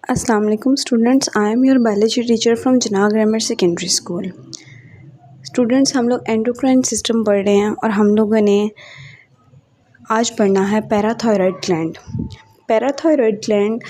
Assalamu alaikum students, I am your biology teacher from Jinnah Grammar Secondary School। Students, हम लोग endocrine system पढ़ रहे हैं और हम लोगों ने आज पढ़ना है पैराथायरॉयड ग्लैंड। पैराथायरॉयड ग्लैंड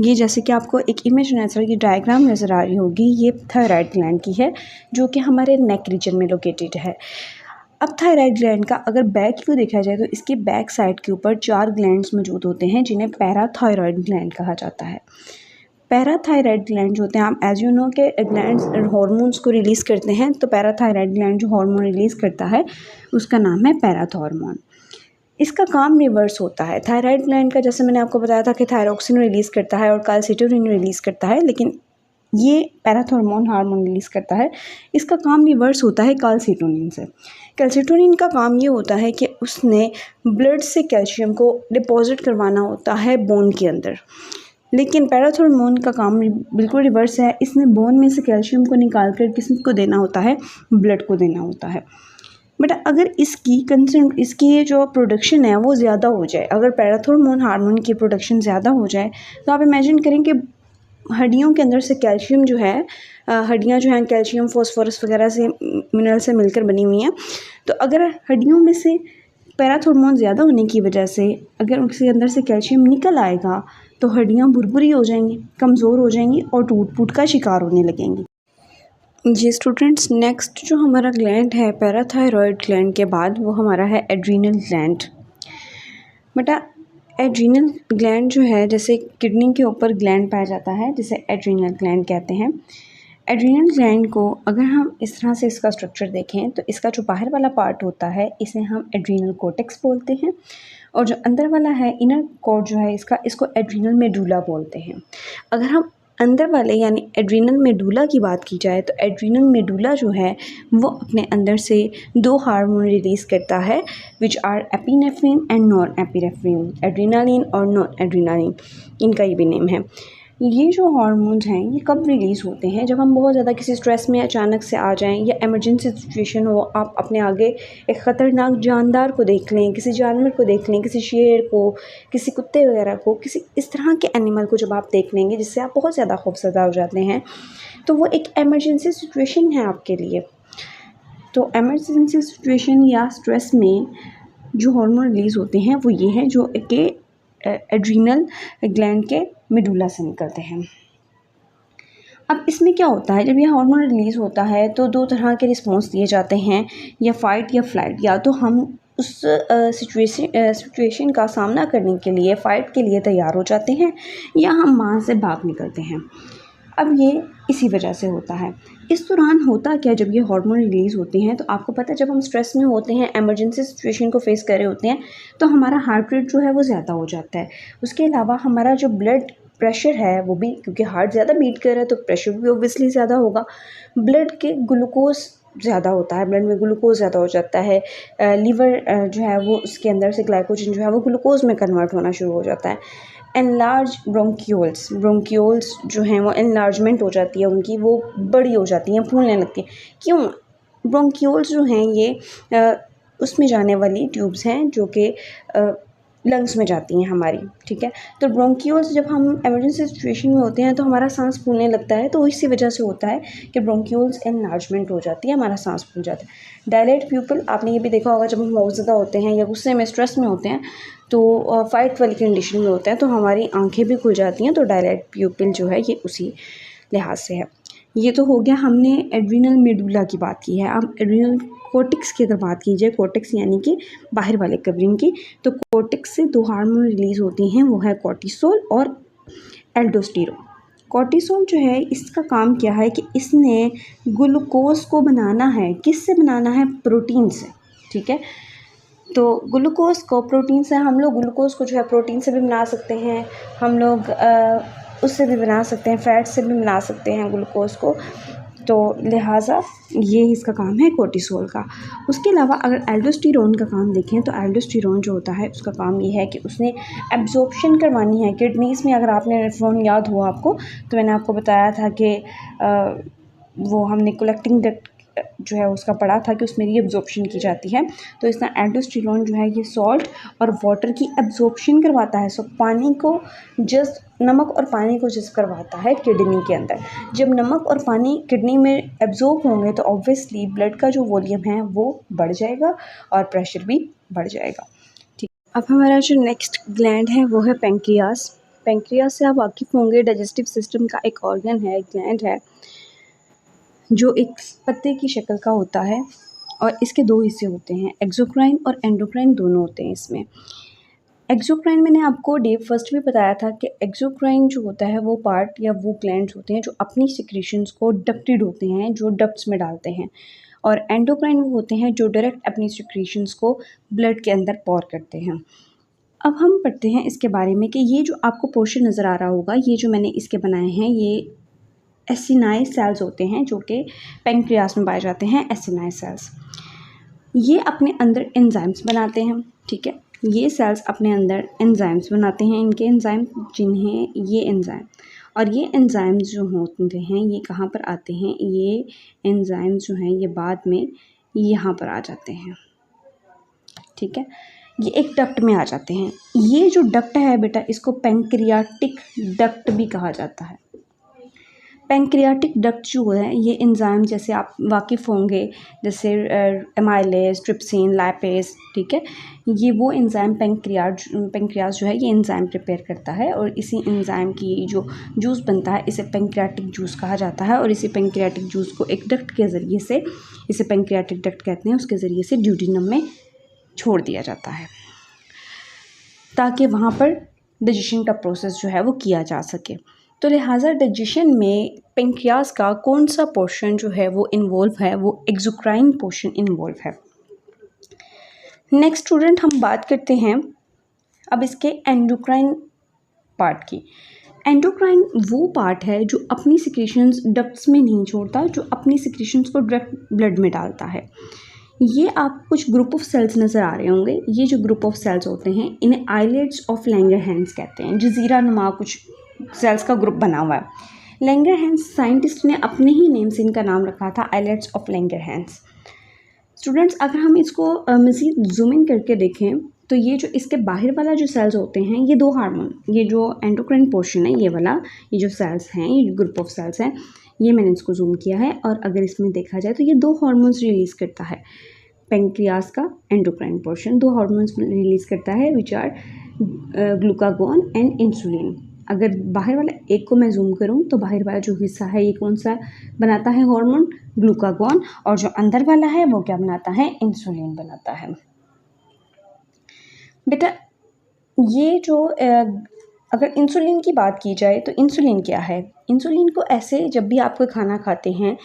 ये जैसे कि आपको एक इमेज नज़र की डायग्राम नज़र आ रही होगी, ये थायराइड ग्लैंड की है जो कि हमारे नेक रीजन में लोकेटेड है। अब थायराइड ग्लैंड का अगर बैक व्यू देखा जाए तो इसके बैक साइड के ऊपर 4 ग्लैंड्स मौजूद होते हैं जिन्हें पैराथायरॉयड ग्लैंड कहा जाता है। पैराथायरॉयड ग्लैंड जो होते हैं, आप एज यू नो के ग्लैंड्स हार्मोन्स को रिलीज़ करते हैं, तो पैराथायरॉयड ग्लैंड जो हार्मोन रिलीज़ करता है उसका नाम है पैराथॉर्मोन। इसका काम रिवर्स होता है। थायराइड ग्लैंड का जैसे मैंने आपको बताया था कि थायरोक्सिन रिलीज़ करता है और कैल्सिटोनिन रिलीज़ करता है, लेकिन ये पैराथॉर्मोन हार्मोन रिलीज़ करता है। इसका काम रिवर्स होता है कैल्सिटोनिन से। कैल्सिटोनिन का काम ये होता है कि उसने ब्लड से कैल्शियम को डिपॉजिट करवाना होता है बोन के अंदर, लेकिन पैराथॉर्मोन का काम बिल्कुल रिवर्स है। इसने बोन में से कैल्शियम को निकाल कर किसको देना होता है, ब्लड को देना होता है। बट अगर इसकी ये जो प्रोडक्शन है वो ज़्यादा हो जाए, अगर पैराथॉर्मोन हार्मोन की प्रोडक्शन ज़्यादा हो जाए, तो आप इमेजिन करें कि हड्डियों के अंदर से कैल्शियम जो है, हड्डियाँ जो हैं कैल्शियम फॉस्फोरस वगैरह से मिनरल से मिलकर बनी हुई हैं, तो अगर हड्डियों में से पैराथॉर्मोन ज़्यादा होने की वजह से अगर उसके अंदर से कैल्शियम निकल आएगा तो हड्डियाँ भुरभुरी हो जाएंगी, कमज़ोर हो जाएंगी और टूट फूट का शिकार होने लगेंगी। जी स्टूडेंट्स, नेक्स्ट जो हमारा ग्लैंड है पैराथायरॉयड ग्लैंड के बाद वो हमारा है एड्रीनल ग्लैंड। बेटा एड्रीनल ग्लैंड जो है, जैसे किडनी के ऊपर ग्लैंड पाया जाता है जिसे एड्रीनल ग्लैंड कहते हैं। एड्रीनल ग्लैंड को अगर हम इस तरह से इसका स्ट्रक्चर देखें तो इसका जो बाहर वाला पार्ट होता है इसे हम एड्रीनल कोर्टेक्स बोलते हैं, और जो अंदर वाला है इनर कोर जो है इसको एड्रीनल मेडुला बोलते हैं। अगर हम अंदर वाले यानी एड्रीनल मेडुला की बात की जाए तो एड्रीनल मेडुला जो है वो अपने अंदर से 2 हार्मोन रिलीज़ करता है which are epinephrine and non epinephrine, adrenaline और नॉन एड्रीनालिन, इनका ये भी नेम है। ये जो हार्मोन्स हैं ये कब रिलीज़ होते हैं, जब हम बहुत ज़्यादा किसी स्ट्रेस में अचानक से आ जाएं या इमरजेंसी सिचुएशन हो। आप अपने आगे एक ख़तरनाक जानदार को देख लें, किसी जानवर को देख लें, किसी शेर को, किसी कुत्ते वगैरह को, किसी इस तरह के एनिमल को जब आप देख लेंगे जिससे आप बहुत ज़्यादा खौफज़दा हो जाते हैं, तो वो एक इमरजेंसी सिचुएशन है आपके लिए। तो इमरजेंसी सिचुएशन या स्ट्रेस में जो हार्मोन रिलीज़ होते हैं वो ये हैं जो कि एड्रीनल ग्लैंड के मेडुला से निकलते हैं। अब इसमें क्या होता है, जब ये हार्मोन रिलीज़ होता है तो 2 तरह के रिस्पॉन्स दिए जाते हैं, या फाइट या फ्लाइट। या तो हम उस सिचुएशन का सामना करने के लिए फ़ाइट के लिए तैयार हो जाते हैं, या हम वहाँ से भाग निकलते हैं। अब ये इसी वजह से होता है। इस दौरान होता क्या, जब ये हार्मोन रिलीज़ होते हैं तो आपको पता है जब हम स्ट्रेस में होते हैं, इमरजेंसी सिचुएशन को फेस कर रहे होते हैं, तो हमारा हार्ट रेट जो है वो ज़्यादा हो जाता है। उसके अलावा हमारा जो ब्लड प्रेशर है वो भी, क्योंकि हार्ट ज़्यादा बीट कर रहा है तो प्रेशर भी ऑब्वियसली ज़्यादा होगा। ब्लड के ग्लूकोज ज़्यादा होता है, ब्लड में ग्लूकोज ज़्यादा हो जाता है। लीवर जो है वो उसके अंदर से ग्लाइकोजन जो है वो ग्लूकोज में कन्वर्ट होना शुरू हो जाता है। एनलार्ज ब्रोंक्यूल्स जो हैं वो एनलार्जमेंट हो जाती है उनकी, वो बड़ी हो जाती हैं, फूलने लगती हैं। क्यों? ब्रोंक्यूल्स जो हैं ये उसमें जाने वाली ट्यूब्स हैं जो कि लंग्स में जाती हैं हमारी, ठीक है। तो ब्रोंक्यूल्स जब हम इमरजेंसी सिचुएशन में होते हैं तो हमारा सांस फूलने लगता है, तो इसी वजह से होता है कि ब्रोंक्यूल्स एनलार्जमेंट हो जाती है, हमारा सांस फूल जाता है। डायलेट प्यूपिल, आपने ये भी देखा होगा जब हम बहुत ज़्यादा होते हैं या गुस्से में स्ट्रेस में होते हैं तो फाइट वाली कंडीशन में होते हैं तो हमारी आंखें भी खुल जाती हैं, तो डायलेट प्यूपिल जो है ये उसी लिहाज से है। ये तो हो गया, हमने एड्रीनल मेडुला की बात की है। अब एड्रीनल कोर्टेक्स की अगर बात की जाए, कोर्टेक्स यानी कि बाहर वाले कवरिंग की, तो कोर्टेक्स से 2 हार्मोन रिलीज़ होती हैं, वो है कॉर्टिसोल और एल्डोस्टेरोन। कॉर्टिसोल जो है इसका काम क्या है कि इसने ग्लूकोज को बनाना है, किससे बनाना है, प्रोटीन से, ठीक है। तो ग्लूकोज को प्रोटीन से, हम लोग ग्लूकोज को जो है प्रोटीन से भी बना सकते हैं, हम लोग उससे भी बना सकते हैं, फैट से भी बना सकते हैं ग्लूकोज को, तो लिहाजा ये इसका काम है कोर्टिसोल का। उसके अलावा अगर एल्डोस्टेरोन का काम देखें तो एल्डोस्टेरोन जो होता है उसका काम ये है कि उसने एब्जॉर्प्शन करवानी है किडनीज़ में। अगर आपने फ़ोन याद हुआ आपको तो मैंने आपको बताया था कि वो हमने कलेक्टिंग डक्ट जो है उसका पड़ा था कि उसमें रीअब्जॉर्प्शन की जाती है। तो इस तरह एल्डोस्टेरोन जो है ये सॉल्ट और वाटर की एब्जॉर्प्शन करवाता है। सो पानी को नमक और पानी को जज़्ब करवाता है किडनी के अंदर। जब नमक और पानी किडनी में एब्जॉर्ब होंगे तो ऑब्वियसली ब्लड का जो वॉल्यूम है वो बढ़ जाएगा और प्रेशर भी बढ़ जाएगा। ठीक, अब हमारा जो नेक्स्ट ग्लैंड है वो है पेंक्रियास। पेंक्रियास से आप वाकिफ़ होंगे, डाइजेस्टिव सिस्टम का एक ऑर्गन है, एक ग्लैंड है जो एक पत्ते की शक्ल का होता है और इसके दो हिस्से होते हैं, एक्सोक्राइन और एंडोक्राइन दोनों होते हैं इसमें। एक्सोक्राइन मैंने आपको डे फर्स्ट भी बताया था कि एक्सोक्राइन जो होता है वो पार्ट या वो ग्लैंड्स होते हैं जो अपनी सिक्रीशंस को डक्टेड होते हैं, जो डक्ट्स में डालते हैं, और एंडोक्राइन वो होते हैं जो डायरेक्ट अपनी सिक्रीशंस को ब्लड के अंदर पौर करते हैं। अब हम पढ़ते हैं इसके बारे में कि ये जो आपको पोर्शन नज़र आ रहा होगा, ये जो मैंने इसके बनाए हैं ये एसिनाई सेल्स होते हैं जो कि पेंक्रियास में पाए जाते हैं। एसिनाई सेल्स ये अपने अंदर एंजाइम्स बनाते हैं। ठीक है, ये सेल्स अपने अंदर एंजाइम्स बनाते हैं, इनके एंजाइम जिन्हें ये एंजाइम और ये एंजाइम्स जो होते हैं ये कहाँ पर आते हैं, ये एंजाइम्स जो हैं ये बाद में यहाँ पर आ जाते हैं। ठीक है, ये एक डक्ट में आ जाते हैं। ये जो डक्ट है बेटा इसको पेंक्रियाटिक डक्ट भी कहा जाता है। पेंक्रियाटिक डक्ट जो है ये एंजाइम जैसे आप वाकिफ़ होंगे, जैसे एमाइलेज, ट्रिप्सिन, लाइपेज, ठीक है, ये वो एंजाइम पेंक्रियास जो है ये एंजाइम प्रिपेयर करता है और इसी एंजाइम की जो जूस बनता है इसे पेंक्रियाटिक जूस कहा जाता है। और इसी पेंक्रियाटिक जूस को एक डक्ट के ज़रिए से, इसे पेंक्रियाटिक डक्ट कहते हैं, उसके ज़रिए से ड्यूडेनम में छोड़ दिया जाता है ताकि वहाँ पर डाइजेशन का प्रोसेस जो है वो किया जा सके। तो लिहाजा डाइजेशन में पेंक्रियास का कौन सा पोर्शन जो है वो इन्वॉल्व है, वो एक्सोक्राइन पोर्शन इन्वॉल्व है। नेक्स्ट स्टूडेंट हम बात करते हैं अब इसके एंडोक्राइन पार्ट की। एंडोक्राइन वो पार्ट है जो अपनी सिक्रीशंस डक्ट्स में नहीं छोड़ता, जो अपनी सिक्रीशंस को डायरेक्ट ब्लड में डालता है। ये आप कुछ ग्रुप ऑफ सेल्स नज़र आ रहे होंगे। ये जो ग्रुप ऑफ सेल्स होते हैं इन्हें आइलेट्स ऑफ लैंगरहैंस कहते हैं। जजीरा नुमा कुछ सेल्स का ग्रुप बना हुआ है। लैंगरहैंस साइंटिस्ट ने अपने ही नेम से इनका नाम रखा था, आइलेट्स ऑफ लैंगरहैंस। स्टूडेंट्स अगर हम इसको मज़ीद जूम इन करके देखें तो ये जो इसके बाहर वाला जो सेल्स होते हैं ये दो हार्मोन, ये जो एंडोक्राइन पोर्शन है ये वाला, ये जो सेल्स हैं, ये ग्रुप ऑफ सेल्स हैं, ये मैंने इसको जूम किया है और अगर इसमें देखा जाए तो ये दो हार्मोन्स रिलीज़ करता है। पेंक्रियास का एंडोक्राइन पोर्शन दो हार्मोन्स रिलीज़ करता है which are glucagon and insulin. अगर बाहर वाला एक को मैं जूम करूं तो बाहर वाला जो हिस्सा है ये कौन सा बनाता है हार्मोन, ग्लूकागॉन, और जो अंदर वाला है वो क्या बनाता है, इंसुलिन बनाता है। बेटा ये जो अगर इंसुलिन की बात की जाए तो इंसुलिन क्या है, इंसुलिन को ऐसे जब भी आप कोई खाना खाते हैं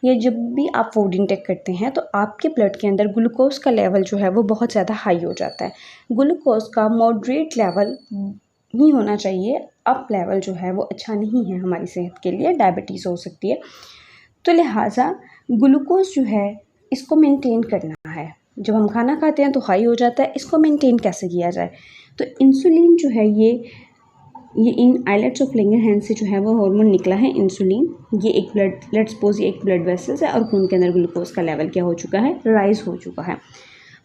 या जब भी आप फूड इंटेक करते हैं तो आपके ब्लड के अंदर ग्लूकोज का लेवल जो है वो बहुत ज़्यादा हाई हो जाता है। ग्लूकोज का मॉडरेट लेवल ही होना चाहिए, अप लेवल जो है वो अच्छा नहीं है हमारी सेहत के लिए, डायबिटीज़ हो सकती है। तो लिहाजा ग्लूकोज जो है इसको मेंटेन करना है। जब हम खाना खाते हैं तो हाई हो जाता है, इसको मेंटेन कैसे किया जाए, तो इंसुलिन जो है ये इन आइलेट्स ऑफ लैंगरहैंस से जो है वो हार्मोन निकला है इंसुलिन। ये एक ब्लड, लेट्स सपोज ये एक ब्लड वेसल्स है और खून के अंदर ग्लूकोज का लेवल क्या हो चुका है, राइज हो चुका है।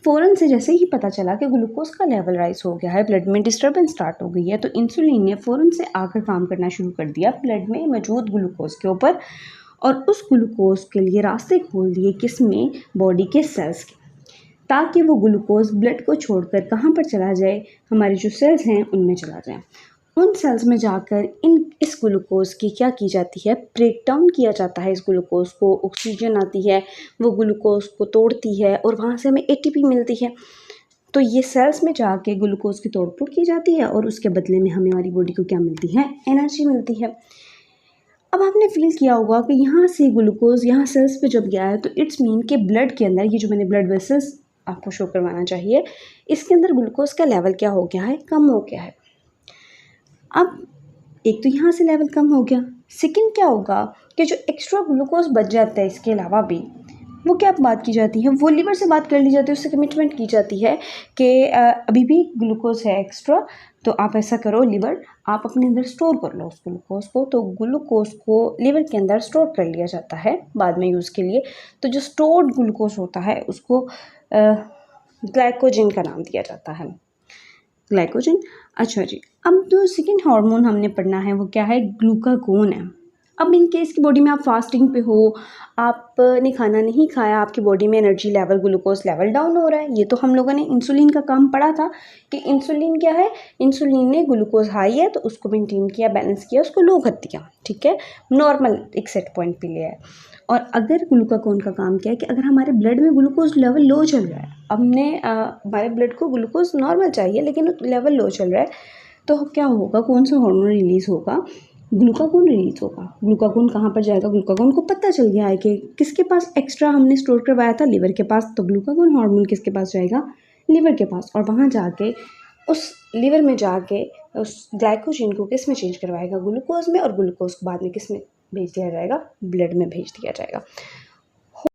फ़ौरन से जैसे ही पता चला कि ग्लूकोज का लेवल राइज हो गया है, ब्लड में डिस्टर्बेंस स्टार्ट हो गई है, तो इंसुलिन ने फ़ौरन से आकर काम करना शुरू कर दिया ब्लड में मौजूद ग्लूकोज के ऊपर और उस ग्लूकोज के लिए रास्ते खोल दिए किसमें, बॉडी के सेल्स के, ताकि वो ग्लूकोज ब्लड को छोड़कर कहाँ पर चला जाए, हमारे जो सेल्स हैं उनमें चला जाए। उन सेल्स में जाकर इस ग्लूकोज की क्या की जाती है, ब्रेक डाउन किया जाता है। इस ग्लूकोज को ऑक्सीजन आती है, वो ग्लूकोज को तोड़ती है और वहाँ से हमें एटीपी मिलती है। तो ये सेल्स में जाके ग्लूकोज की तोड़फोड़ की जाती है और उसके बदले में हमें हमारी बॉडी को क्या मिलती है, एनर्जी मिलती है। अब आपने फील किया होगा कि यहाँ से ग्लूकोज यहाँ सेल्स पे जब गया है तो इट्स मीन कि ब्लड के अंदर, ये जो मैंने ब्लड वेसल्स आपको शो करवाना चाहिए, इसके अंदर ग्लूकोज का लेवल क्या हो गया है, कम हो गया है। अब एक तो यहाँ से लेवल कम हो गया, सेकंड क्या होगा कि जो एक्स्ट्रा ग्लूकोज बच जाता है इसके अलावा भी, वो क्या बात की जाती है, वो लीवर से बात कर ली जाती है, उससे कमिटमेंट की जाती है कि अभी भी ग्लूकोज है एक्स्ट्रा, तो आप ऐसा करो लिवर, आप अपने अंदर स्टोर कर लो उस ग्लूकोज को। तो ग्लूकोज को लिवर के अंदर स्टोर कर लिया जाता है बाद में यूज़ के लिए। तो जो स्टोर्ड ग्लूकोज होता है उसको ग्लाइकोजन का नाम दिया जाता है, ग्लाइकोजन। अच्छा जी, अब जो सेकेंड हार्मोन हमने पढ़ना है वो क्या है, ग्लूकागोन है। अब इन केस की बॉडी में आप फास्टिंग पे हो, आपने खाना नहीं खाया, आपकी बॉडी में energy level, glucose level down हो रहा है, ये तो हम लोगों ने इंसुलिन का काम पढ़ा था कि इंसुलिन क्या है, इंसुलिन ने ग्लूकोज हाई है तो उसको मेंटेन किया, बैलेंस किया, उसको लो कर दिया, ठीक है, नॉर्मल एक सेट पॉइंट पे लिया है। और अगर ग्लूकागोन का काम क्या है कि अगर हमारे ब्लड में ग्लूकोज लेवल लो चल रहा है, हमने हमारे ब्लड को ग्लूकोज नॉर्मल चाहिए लेकिन लेवल लो चल रहा है, तो क्या होगा, कौन सा हार्मोन रिलीज़ होगा, ग्लूकागोन रिलीज होगा। ग्लूकागोन कहाँ पर जाएगा, ग्लूकागोन को पता चल गया है कि किसके पास एक्स्ट्रा हमने स्टोर करवाया था, लिवर के पास। तो ग्लूकागोन हार्मोन किसके पास जाएगा, लिवर के पास। और वहाँ जाके उस लिवर में जाके उस ग्लाइकोजन को किस में चेंज करवाएगा, ग्लूकोज में, और ग्लूकोज को बाद में किस में भेज दिया जाएगा, ब्लड में भेज दिया जाएगा।